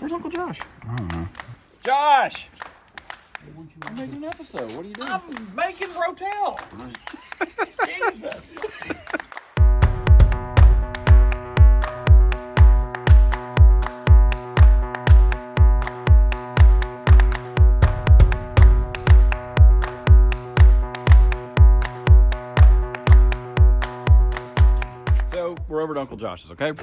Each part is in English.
Where's Uncle Josh? I don't know. Josh! I'm making an episode. What are you doing? I'm making rotel. Jesus. So we're over at Uncle Josh's, okay?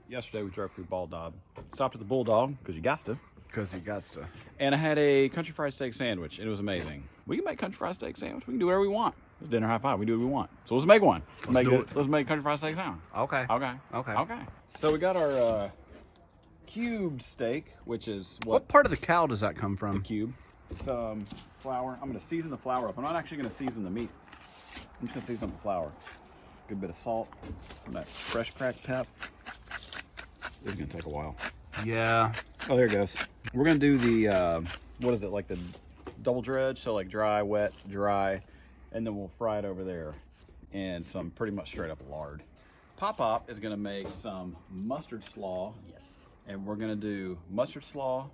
Yesterday we drove through Bulldog. Stopped at the Bulldog, because you got to. Because he got to. And I had a country fried steak sandwich, and it was amazing. We can make country fried steak sandwich. We can do whatever we want. It's dinner high five. We do what we want. So let's make one. Let's make country fried steak sandwich. Okay. Okay. Okay. Okay. So we got our cubed steak, which is What part of the cow does that come from? cube. Some flour. I'm going to season the flour up. I'm not actually going to season the meat. I'm just going to season up the flour. Good bit of salt. And that fresh cracked pep. This is going to take a while. Yeah. Oh, there it goes. We're going to do the, what is it, like the double dredge? So like dry, wet, dry, and then we'll fry it over there in some pretty much straight up lard. Pop-Pop is going to make some mustard slaw. Yes. And we're going to do mustard slaw,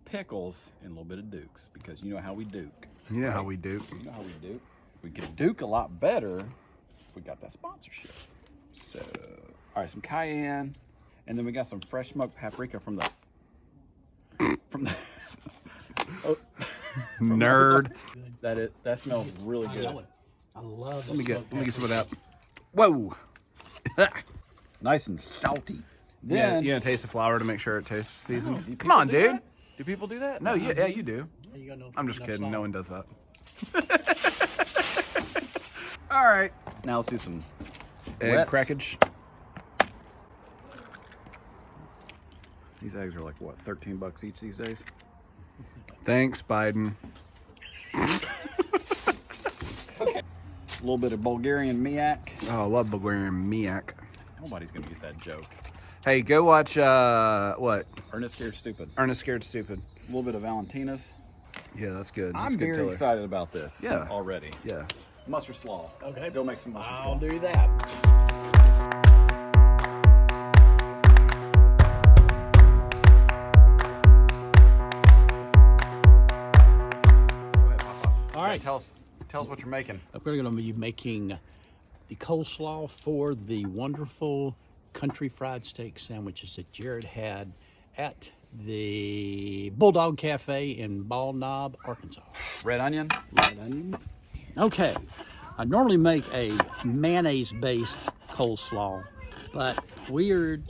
pickles, and a little bit of dukes, because you know how we duke. You know how we do. You know how we duke. We could duke a lot better if we got that sponsorship. So, all right, some cayenne. And then we got some fresh smoked paprika from the oh, Nerd. that smells really good. I love Let me get some of that. Whoa. Nice and salty. Yeah, Then you gonna taste the flour to make sure it tastes seasoned? do Come on, people do dude. that? Do people do that? No, yeah, you do. You got no, I'm just no kidding. salt. No one does that. All right. Now let's do some Egg wets. crackage. These eggs are like what, 13 bucks each these days? Thanks, Biden. A little bit of Bulgarian miak. Oh, I love Bulgarian miak. Nobody's gonna get that joke. Hey, go watch what? Ernest Scared Stupid. Ernest Scared Stupid. A little bit of Valentina's. Yeah, that's good. That's I'm a good very killer. excited about this. Yeah. Already. Yeah. Mustard slaw. Okay. Go make some mustard I'll slaw. do that. All right. Tell us what you're making. We're going to be making the coleslaw for the wonderful country fried steak sandwiches that Jared had at the Bulldog Cafe in Bald Knob, Arkansas. Red onion. Okay, I normally make a mayonnaise-based coleslaw, but we're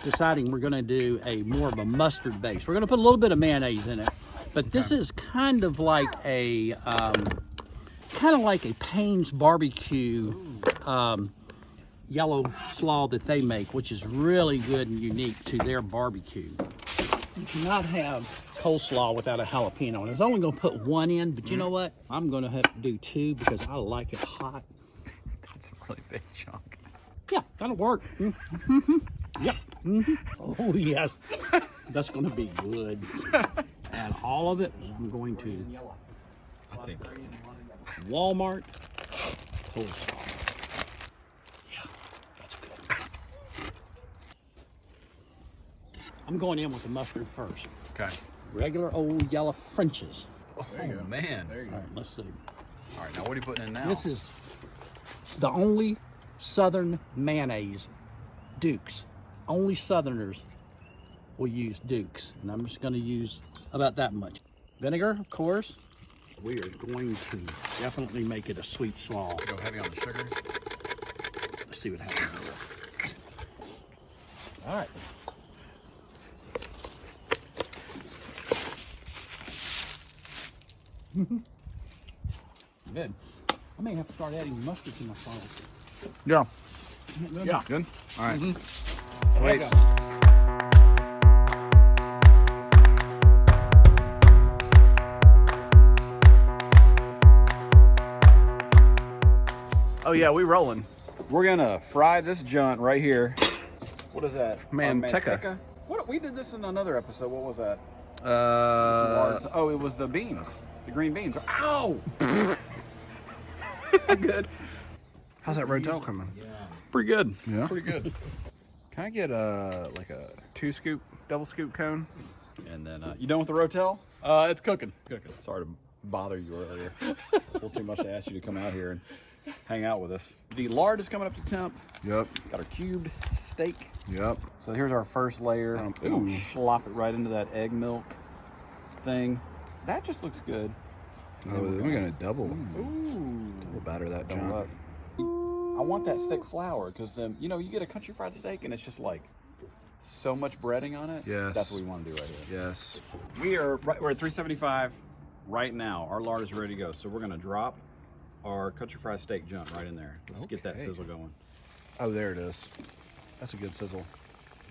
deciding we're going to do a more of a mustard base. We're going to put a little bit of mayonnaise in it, but this is kind of like a Payne's barbecue yellow slaw that they make, which is really good and unique to their barbecue. You cannot have coleslaw without a jalapeno. And I was only going to put one in, but you know what? I'm going to have to do two because I like it hot. That's a really big chunk. Yeah, that'll work. Yep. Oh, yes. That's going to be good. And all of it, I'm going to I think. Walmart coleslaw. Yeah, that's good. I'm going in with the mustard first. Okay. Regular old yellow French's. Oh man. There you All right, let's see. All right. Now what are you putting in now? This is the only Southern mayonnaise, Duke's. Only Southerners will use Duke's. And I'm just going to use about that much. Vinegar, of course. We are going to definitely make it a sweet slaw. Go heavy on the sugar. Let's see what happens with it. All right. Good. I may have to start adding mustard to my sauce. Yeah. Yeah. Good. All right. There you Sweet. go. Oh yeah, we rolling. We're gonna fry this junk right here. What is that? Manteca. What, we did this in another episode. What was that? Uh, It was the beans, the green beans. Ow! Good. how's that rotel coming? Pretty good. Yeah. Pretty good. Can I get like a 2 scoop, double scoop cone? And then, you done with the rotel? It's cooking. Sorry to bother you earlier. A little too much to ask you to come out here and hang out with us. The lard is coming up to temp. Yep. Got our cubed steak. Yep. So here's our first layer. Ooh. Slop it right into that egg milk thing. That just looks good. Oh, then we're gonna double Ooh. batter that Double junk. up. I want that thick flour because then, you know, you get a country fried steak and it's just like so much breading on it. Yes. That's what we want to do right here. Yes. We're at 375 right now. Our lard is ready to go. So we're going to drop our country fried steak junk right in there. Let's get that Okay. sizzle going. Oh, there it is. That's a good sizzle.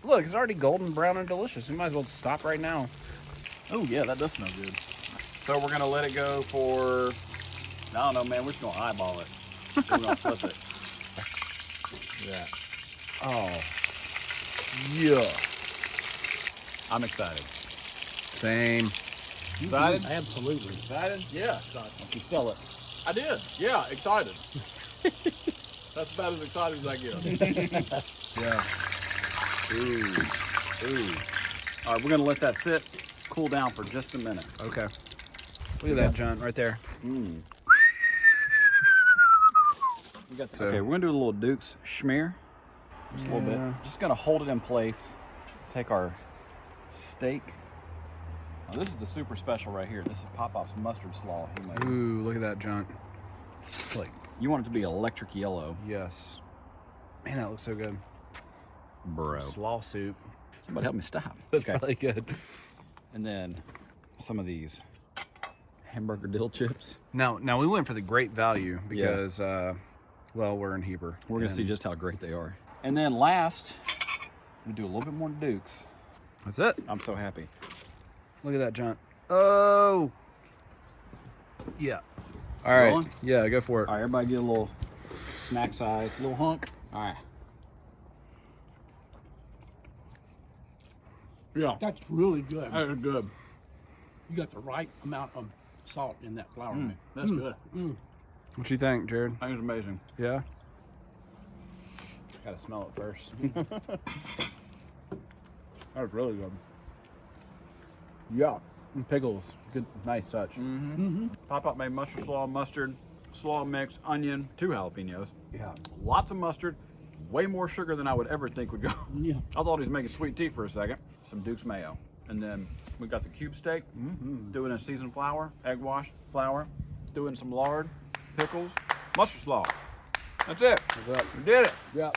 Look, it's already golden brown and delicious. We might as well stop right now. Oh yeah, that does smell good. So we're going to let it go for, I don't know, man. We're just going to eyeball it. We're going to flip it. Yeah. Oh. Yeah. I'm excited. Same. Excited? Absolutely. Excited? Yeah. You sell it. I did. Yeah, excited. That's about as excited as I get. Yeah. Ooh. All right, we're gonna let that sit, cool down for just a minute. Okay. Look at that junk right there. We got So- okay, we're gonna do a little Duke's schmear. Just a little bit. Yeah. Just gonna hold it in place. Take our steak. Oh, this is the super special right here. This is Pop-Pop's mustard slaw he made. Ooh, look at that junk. Like, You want it to be electric yellow. yes. Man, that looks so good. Bro. Some slaw soup. Somebody help me stop. That's probably good. And then some of these hamburger dill chips. Now we went for the great value because, well, we're in Heber. We're gonna see just how great they are. And then last, we do a little bit more Dukes. That's it. I'm so happy. Look at that junk. Oh. Yeah. All right. Rolling? Yeah, go for it. All right, everybody get a little snack size, little hunk. All right. Yeah. That's really good. That is good. You got the right amount of salt in that flour mix. That's good. What you think, Jared? I think it's amazing. Yeah. Gotta smell it first. That was really good. Yeah. And pickles. Good, nice touch. Pop-Up made mustard slaw, mustard, slaw mix, onion, 2 jalapenos. Yeah. Lots of mustard, way more sugar than I would ever think would go. Yeah. I thought he was making sweet tea for a second. Some Duke's mayo. And then we got the cube steak, doing a seasoned flour, egg wash flour, doing some lard, pickles, mustard slaw. That's it. What's up? We did it. Yeah.